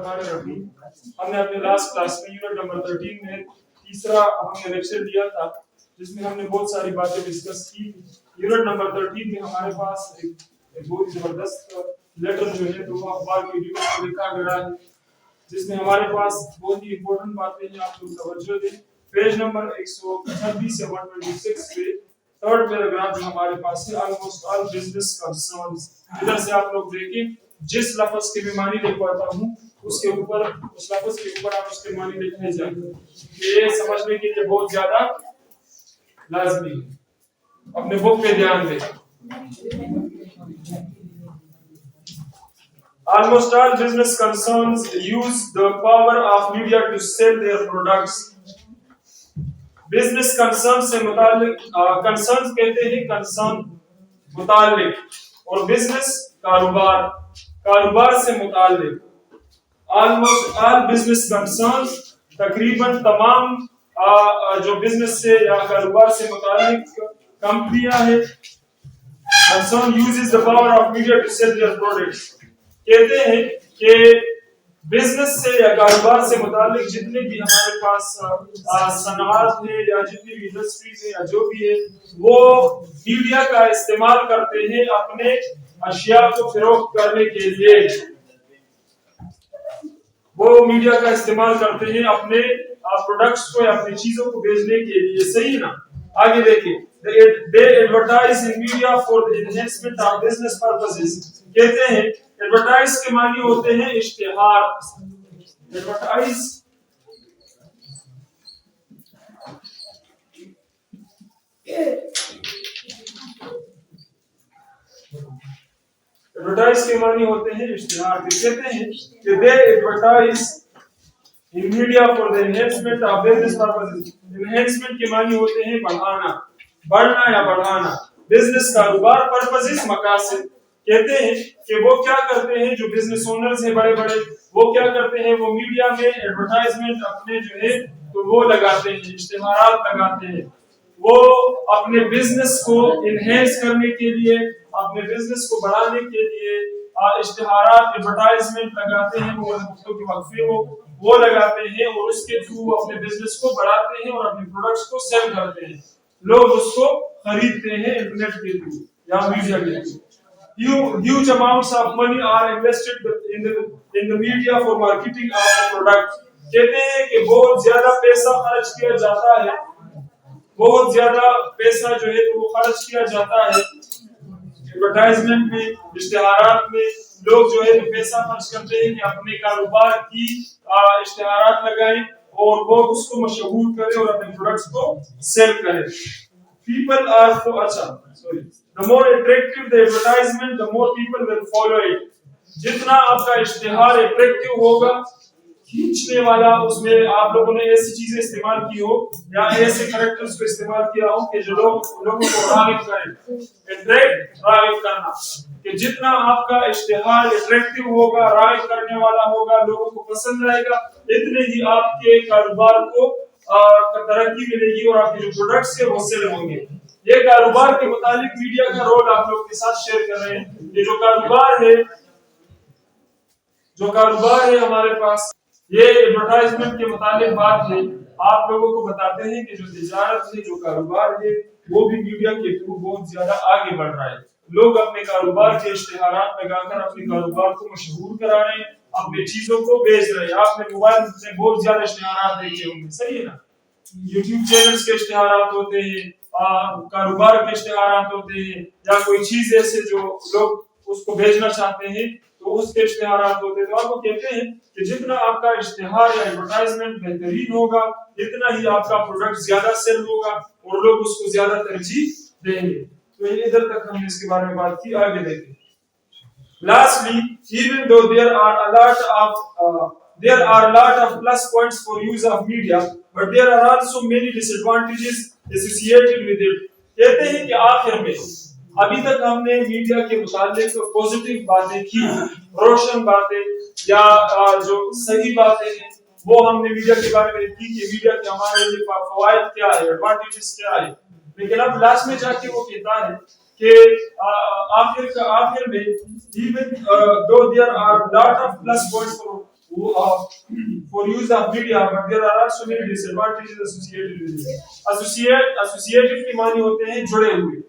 الرحمن الرحیم. ہم نے اپنے لاسٹ کلاس میں یونٹ نمبر 13 میں تیسرا ہم نے لیکچر دیا تھا جس میں ہم نے بہت ساری باتیں ڈسکس کی. یونٹ نمبر 13 میں ہمارے پاس ایک بہت زبردست لیٹر جو ہے تو وہ اخبار کی ریڈیو میں لکھا گیا ہے جس میں ہمارے پاس بہت ہی امپورٹنٹ باتیں ہیں. آپ لوگ توجہ دیں. پیج نمبر 126 سے 126 پہ تھرڈ پیراگراف میں ہمارے پاس ہے آلموسٹ آل بزنس کنسرنز. ادھر سے آپ لوگ دیکھیں جس لفظ کی بھی معنی لکھ پاتا ہوں اس کے اوپر اس لفظ کے اوپر آپ اس کے معنی لکھنے جائیں. یہ سمجھنے کے لیے بہت زیادہ لازمی ہے. اپنے بک پہ دھیان دیں. Almost all business concerns use the power of media to sell their products. Business concerns سے متعلق concerns کہتے ہیں concern متعلق اور business کاروبار سے متعلق. Almost all business concerns تقریباً تمام جو بزنس سے یا کاروبار سے متعلق کمپنیاں ہیں concern uses the power of media to sell their products. کہتے ہیں کہ بزنس سے یا کاروبار سے متعلق جتنے بھی ہمارے پاس صنعت ہے یا جتنی بھی انڈسٹریز ہے یا جو بھی ہے وہ میڈیا کا استعمال کرتے ہیں اپنے اشیاء کو فروخت کرنے کے لیے. وہ میڈیا کا استعمال کرتے ہیں اپنے پروڈکٹس کو یا اپنی چیزوں کو بیچنے کے لیے. صحیح نا. آگے دیکھیں they advertise in media for the enhancement of business purposes. کہتے ہیں ایڈورٹائز کے معنی ہوتے ہیں اشتہار. ایڈورٹائز کے معنی ہوتے ہیں اشتہار. کہتے ہیں کہ they advertise in media for the enhancement of business purposes. enhancement کے معنی ہوتے ہیں بڑھانا, بڑھنا یا بڑھانا. بزنس کاروبار پرپسز مقاصد. کہتے ہیں کہ وہ کیا کرتے ہیں جو بزنس اونرز ہیں بڑے بڑے وہ کیا کرتے ہیں وہ میڈیا میں ایڈورٹائزمنٹ اپنے جو ہے تو وہ لگاتے ہیں, اشتہارات لگاتے ہیں. وہ اپنے بزنس کو انہینس کرنے کے لیے اپنے بزنس کو بڑھانے کے لیے اشتہارات ایڈورٹائزمنٹ لگاتے ہیں. وہ ہفتوں کے وقفے وہ لگاتے ہیں اور اس کے تھرو اپنے بزنس کو بڑھاتے ہیں اور اپنے پروڈکٹس کو سیل کرتے ہیں. لوگ اس کو خریدتے ہیں انٹرنیٹ کے تھرو یا میڈیا کے through. Huge amounts of money are invested in the media for marketing of the product. کہتے ہیں کہ بہت زیادہ پیسہ خرچ کیا جاتا ہے, بہت زیادہ پیسہ جو ہے وہ خرچ کیا جاتا ہے ایڈورٹائزمنٹ میں, اشتہارات میں. لوگ جو ہے پیسہ خرچ کرتے ہیں کہ اپنے کاروبار کی اشتہارات لگائیں اور وہ اس کو مشہور کریں اور اپنے پروڈکٹس کو سیل کریں. People are the more attractive the advertisement, the more people will follow it. جتنا آپ کا اشتہار اٹریکٹیو ہوگا, کھینچنے والا, اس میں آپ لوگوں نے ایسی چیزیں استعمال کی ہو یا ایسے کریکٹرز کو استعمال کیا ہو کہ جو لوگوں کو راغب کریں. اٹریکٹ, راغب کرنا. کہ جتنا آپ کا اشتہار اٹریکٹیو ہوگا, راغب کرنے والا ہوگا, لوگوں کو پسند آئے گا, اتنے ہی آپ کے کاروبار کو ترقی ملے گی اور آپ کے جو پروڈکٹس ہیں وہ سیل ہوں گے. یہ کاروبار کے متعلق میڈیا کا رول آپ لوگ کے ساتھ شیئر کر رہے ہیں. یہ جو کاروبار ہے ہمارے پاس, یہ ایڈورٹائزمنٹ کے متعلق بات ہے. آپ لوگوں کو بتاتے ہیں کہ جو تجارت ہے, جو کاروبار ہے, وہ بھی میڈیا کے تھرو بہت زیادہ آگے بڑھ رہا ہے. لوگ اپنے کاروبار کے اشتہارات لگا کر اپنے کاروبار کو مشہور کرا رہے ہیں, اپنی چیزوں کو بیچ رہے ہیں. آپ نے موبائل سے بہت زیادہ اشتہارات دیکھے ہوں گے. صحیح ہے نا. یوٹیوب چینلز کے اشتہارات ہوتے ہیں, کاروبار کے اشتہارات ہوتے ہیں, یا کوئی چیز ایسے جو لوگ اس کو بیچنا چاہتے ہیں تو اس کے اشتہارات ہوتے ہیں. تو آپ کو کہتے ہیں کہ جتنا آپ کا اشتہار یا ایڈورٹائزمنٹ بہترین ہوگا اتنا ہی آپ کا پروڈکٹ زیادہ سیل ہوگا اور لوگ اس کو زیادہ ترجیح دیں گے. تو یہ ادھر تک ہم نے اس کے بارے میں بات کی. آگے دیکھیں. Lastly, even though there are a lot of plus points for use of media, but there are also many disadvantages associated with it. کہتے ہیں کہ آخر میں ابھی تک ہم نے میڈیا کے متعلق پوزیٹیو باتیں کی, روشن باتیں یا جو صحیح باتیں ہیں وہ ہم نے میڈیا کے بارے میں کی کہ میڈیا کے ہمارے لیے فوائد کیا ہے, ایڈوانٹیجز کیا ہے. لیکن اب لاسٹ میں جا کے وہ کہتا ہے کہ آخر میں even though there are lot of plus points for use of media, but there are also many disadvantages associated with it. Associated के मानी होते हैं जुड़े हुए.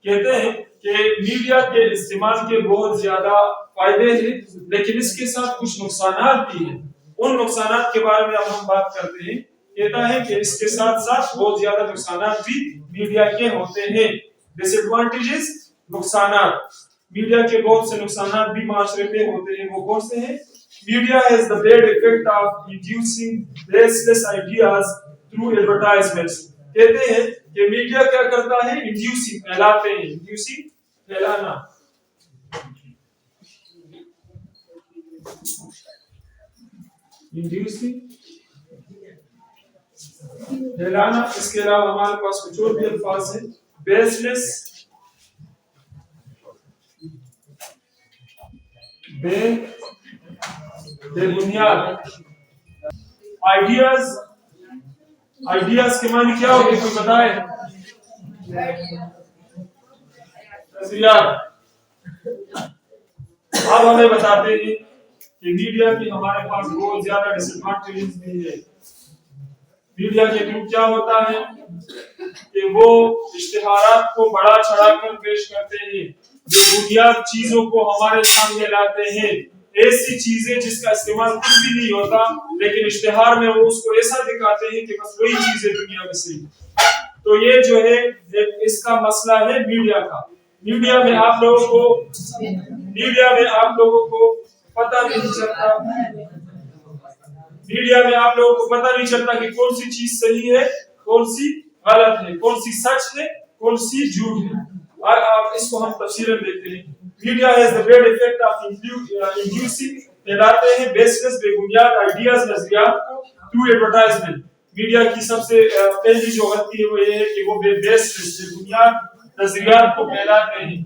कहते हैं कि मीडिया के इस्तेमाल के बहुत ज्यादा फायदे हैं, लेकिन इसके साथ कुछ नुकसानात भी हैं. उन नुकसानात के बारे में अब हम बात करते हैं. कहता है कि इसके साथ साथ बहुत ज्यादा नुकसानात भी मीडिया के होते हैं. डिसएडवांटेजेस, नुकसानात. मीडिया के बहुत से नुकसानात भी माशरे पे होते हैं. वो कौन से हैं? Media has the bad effect of inducing baseless ideas through advertisements. कहते हैं कि मीडिया क्या करता है? इंड्यूसिंग, फैलाते हैं. इंड्यूसिंग, फैलाना. इंड्यूसिंग, फैलाना. इसके अलावा हमारे पास कुछ और भी अल्फाज हैं. बेसलेस, बेबुनियाद. आइडियाज के मानी क्या होगी? कोई बताए? नजरियात. अब हमें बताते हैं कि मीडिया की हमारे पास बहुत ज्यादा डिसएडवांटेजेस भी है. मीडिया के थ्रू क्या होता है कि वो इश्तिहारात को बढ़ा चढ़ाकर पेश करते हैं, जो बुनियाद चीजों को हमारे सामने लाते हैं. ऐसी चीजें जिसका इस्तेमाल कुछ भी नहीं होता, लेकिन इश्तिहार में वो उसको ऐसा दिखाते हैं कि बस वही चीजें दुनिया में सही. तो ये जो है इसका मसला है मीडिया का. मीडिया में आप लोगों को पता नहीं चलता. मीडिया में आप लोगों को पता नहीं चलता कि कौन सी चीज सही है, कौन सी गलत है, कौन सी सच है, कौन सी झूठ है. और आप इसको हम तफसीलन देखते हैं. Media has the bad effect of inducing, फैलाते हैं बेसलेस, बेबुनियाद आइडियाज, नजरियात को थ्रू एडवर्टाइजमेंट. मीडिया की सबसे पहली जो गलती है वो ये है कि वो बेसलेस, बेबुनियाद नजरियात को फैलाते हैं.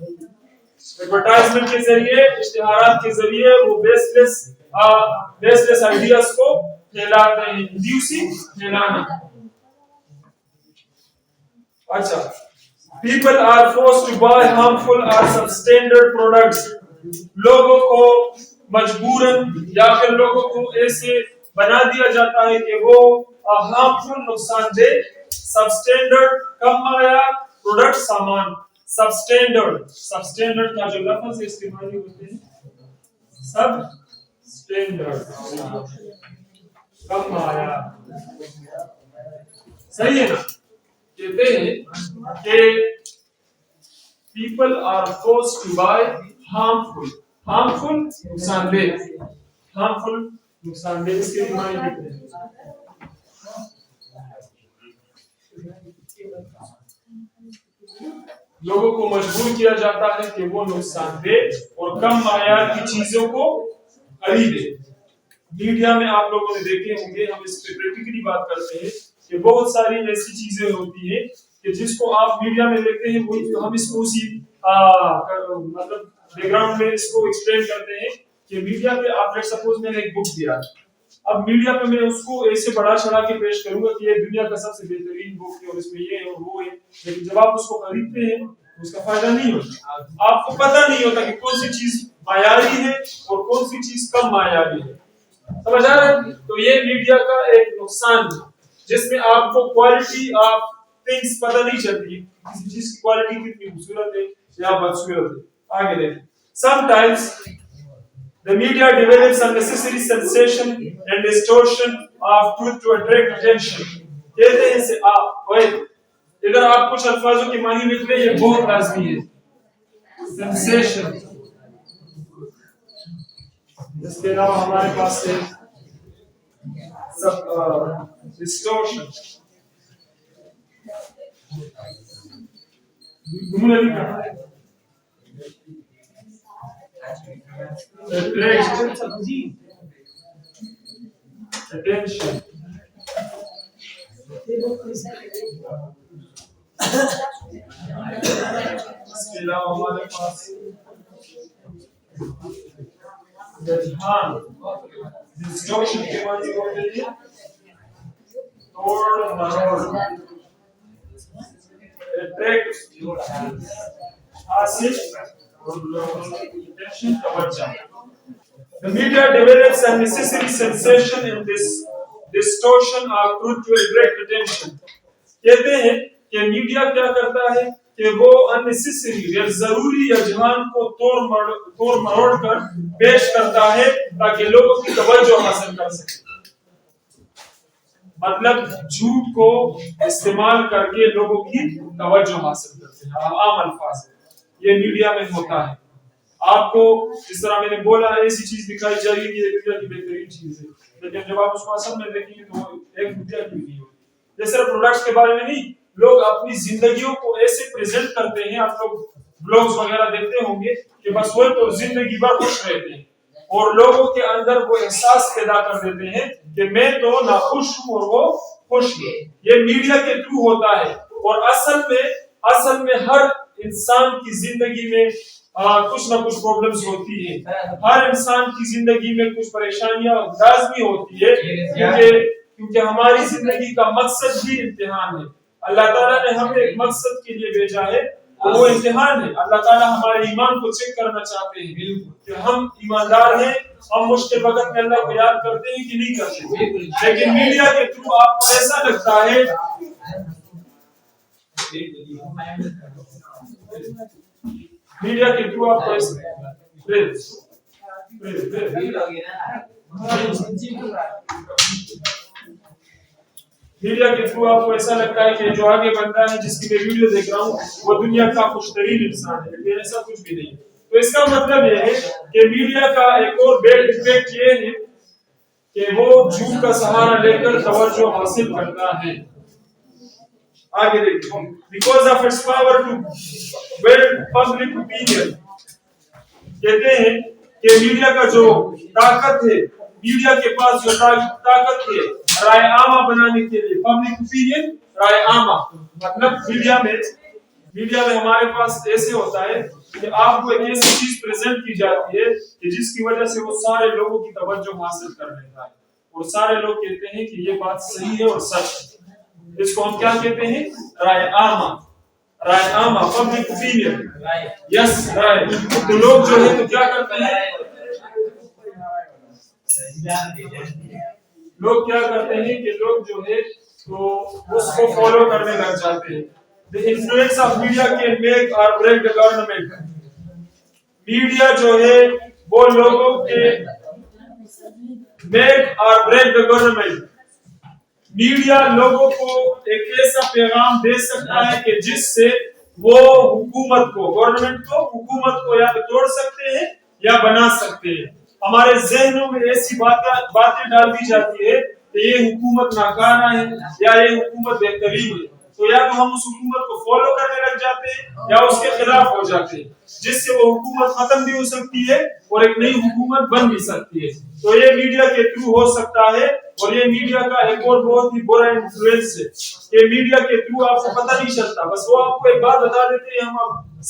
एडवर्टाइजमेंट के जरिए, इश्तिहारात के जरिए वो बेसलेस आइडियाज को फैलाते हैं. इंड्यूसिंग, फैलाना. अच्छा. People are forced to buy harmful or substandard products. लोगों को मजबूरन या फिर लोगों को ऐसे बना दिया जाता है कि वो हार्मफुल, नुकसानदेह, सबस्टैंडर्ड, कम मायार प्रोडक्ट, सामान. सबस्टैंडर्ड का जो लफ्ज इस्तेमाल होते हैं, सबस्टैंडर्ड, कम मायार. सही है ना? कहते हैं कि people are forced to buy harmful नुकसानदेह. इसके मायने लिखते हैं. लोगों को मजबूर किया जाता है कि वो नुकसानदेह और कम मायार की चीजों को खरीदे. मीडिया में आप लोगों ने देखे होंगे, हम इस पे प्रैक्टिकली बात करते हैं कि बहुत सारी ऐसी चीजें होती है कि जिसको आप मीडिया में देखते हैं, वही हम इसको उसी मतलब बैकग्राउंड में इसको एक्सप्लेन करते हैं कि मीडिया पे आप लेट सपोज मैंने एक बुक दिया. अब मीडिया पे मैं उसको ऐसे बढ़ा चढ़ा के पेश करूंगा कि ये दुनिया का सबसे बेहतरीन बुक है और इसमें ये है और वो है, लेकिन जब आप उसको खरीदते हैं उसका फायदा नहीं होता. आपको पता नहीं होता कि कौन सी चीज मायारी है और कौन सी चीज कम मायारी है. समझ आ रहा है? तो ये मीडिया का एक नुकसान है, जिसमें आपको क्वालिटी ऑफ थिंग्स पता नहीं चलती, किसी चीज की क्वालिटी कितनी खूबसूरत है या बदसूरत है. आगे देखें. Sometimes the media develops unnecessary sensation and distortion of truth to attract attention. कहते हैं से इधर आप कुछ अल्फाजों की मानी लिख ले, ये बहुत लाजमी है. सेंसेशन. इसके अलावा हमारे पास है डिस्टॉर्शन. attention. इसके अलावा हमारे पास ध्यान. डिस्टॉर्शन के मानी होते हैं तोड़ मरोड़. अट्रैक्ट, हासिल और अटेंशन, तवज्जो. The media develops a necessary sensation and this distortion of truth to attract attention. कहते हैं कि मीडिया क्या करता है कि वो अननेसेसरी या जरूरी रुझान को तोड़ मरोड़ कर पेश करता है ताकि लोगों की तवज्जो हासिल कर सके। मतलब झूठ को इस्तेमाल करके लोगों की तवज्जो हासिल करते हैं। आम अल्फाज ये मीडिया में होता है। आपको जिस तरह मैंने बोला ऐसी चीज दिखाई जाएगी कि ये दुनिया की बेहतरीन चीज है, लेकिन जब आप उसको असल में देखेंगे तो एक दुनिया की नहीं होती। जैसे प्रोडक्ट्स के बारे में नहीं, लोग अपनी जिंदगियों को ऐसे प्रेजेंट करते हैं, आप लोग ब्लॉग्स वगैरह देखते होंगे कि बस वो तो जिंदगी भर खुश रहते हैं और लोगों के अंदर वो एहसास पैदा कर देते हैं कि मैं तो नाखुश हूँ और वो खुश है। ये मीडिया के थ्रू होता है और असल में हर इंसान की जिंदगी में कुछ ना कुछ प्रॉब्लम्स होती है। हर इंसान की जिंदगी में कुछ परेशानियां लाज़मी होती है क्योंकि हमारी जिंदगी का मकसद ही इम्तिहान है। अल्लाह ताला ने हमें एक मकसद के लिए भेजा है और वो इम्तिहान है। अल्लाह ताला हमारे ईमान को चेक करना चाहते हैं कि हम ईमानदार हैं, हम मुश्किल वक्त में अल्लाह को याद करते हैं कि नहीं करते। लेकिन मीडिया के थ्रू आपको ऐसा लगता है मीडिया के थ्रू आपको ऐसा लगता है कि जो आगे बंदा है जिसकी मैं वीडियो देख रहा हूँ वो दुनिया का खुशतरीन इंसान है, लेकिन ऐसा कुछ भी नहीं। तो इसका मतलब ये है कि मीडिया का एक और बैड इफेक्ट ये है कि वो झूठ का सहारा लेकर तवज्जो हासिल करता है। आगे देखिए, because of its power to build public opinion, कहते हैं कि मीडिया का जो ताकत है, मीडिया के पास जो ताकत है राय आमा बनाने के लिए, पब्लिक ओपिनियन राय आमा, मतलब मीडिया में हमारे पास ऐसे होता है कि आपको एक ऐसी चीज प्रेजेंट की जाती है कि जिसकी वजह से वो सारे लोगों की तवज्जो हासिल कर लेता है और सारे लोग कहते हैं कि ये बात सही है और सच है। इसको हम क्या कहते हैं? राय आमा, पब्लिक ओपिनियन। Yes right. तो लोग जो है तो क्या करते हैं, लोग क्या करते हैं कि लोग जो है तो उसको फॉलो करने लग जाते हैं। The influence of media can make or break the government. Media जो है वो लोगों के make or break the government। Media लोगों को एक ऐसा पैगाम दे सकता है कि जिससे वो गवर्नमेंट को या तो तोड़ सकते हैं या बना सकते हैं। हमारे ज़हनों में ऐसी बातें डाल दी जाती है कि ये हुकूमत नाकारा है या ये हुकूमत बेहतरीन है, तो या तो हम उस हुकूमत को फॉलो करने लग जाते हैं या उसके खिलाफ हो जाते हैं, जिससे वो हुकूमत खत्म भी हो सकती है और एक नई हुकूमत बन भी सकती है। तो ये मीडिया के थ्रू हो सकता है और ये मीडिया का एक और बहुत ही बुरा इन्फ्लुएंस है कि मीडिया के थ्रू आपको पता नहीं चलता, बस वो आपको एक बात बता देते हैं, हम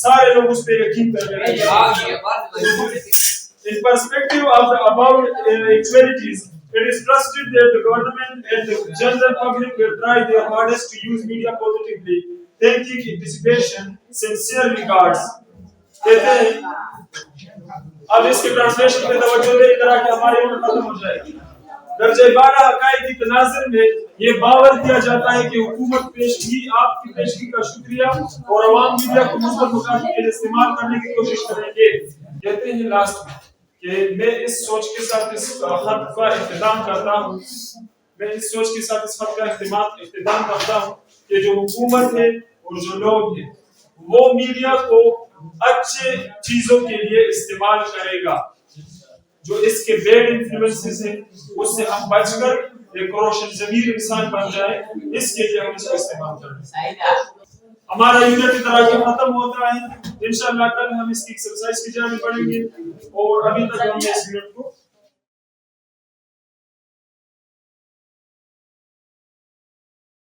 सारे लोग उस पर यकीन कर लेते हैं। In perspective of the above actualities, it is trusted that the government and the general public will try their hardest to use media positively. Thank you, anticipation, sincere regards. कहते हैं, अब इसके ट्रांसलेशन पे तवज्जो दे, इधर आके हमारी उम्र खत्म हो जाएगी। दर्जे 12 हकायक की तनाज़ुर में ये बावर किया जाता है कि हुकूमत आपकी पेशगी का शुक्रिया और अवाम मीडिया को मुस्बत मुकाम के लिए इस्तेमाल करने की कोशिश करेंगे। कहते हैं लास्ट में कि मैं इस सोच के साथ इस खत का इख्तिताम करता हूँ कि जो हुकूमत है और जो लोग हैं वो मीडिया को अच्छे चीजों के लिए इस्तेमाल करेगा। जो इसके बैड इन्फ्लुएंसेस हैं उससे हम बचकर एक रोशन ज़मीर इंसान बन जाए, इसके लिए हम इसको इस्तेमाल करें। हमारा यूनिट तरह के खत्म होता है, इंशाअल्लाह कल हम इसकी एक्सरसाइज की जाने पड़ेंगे और अभी तक हमने इस यूनिट को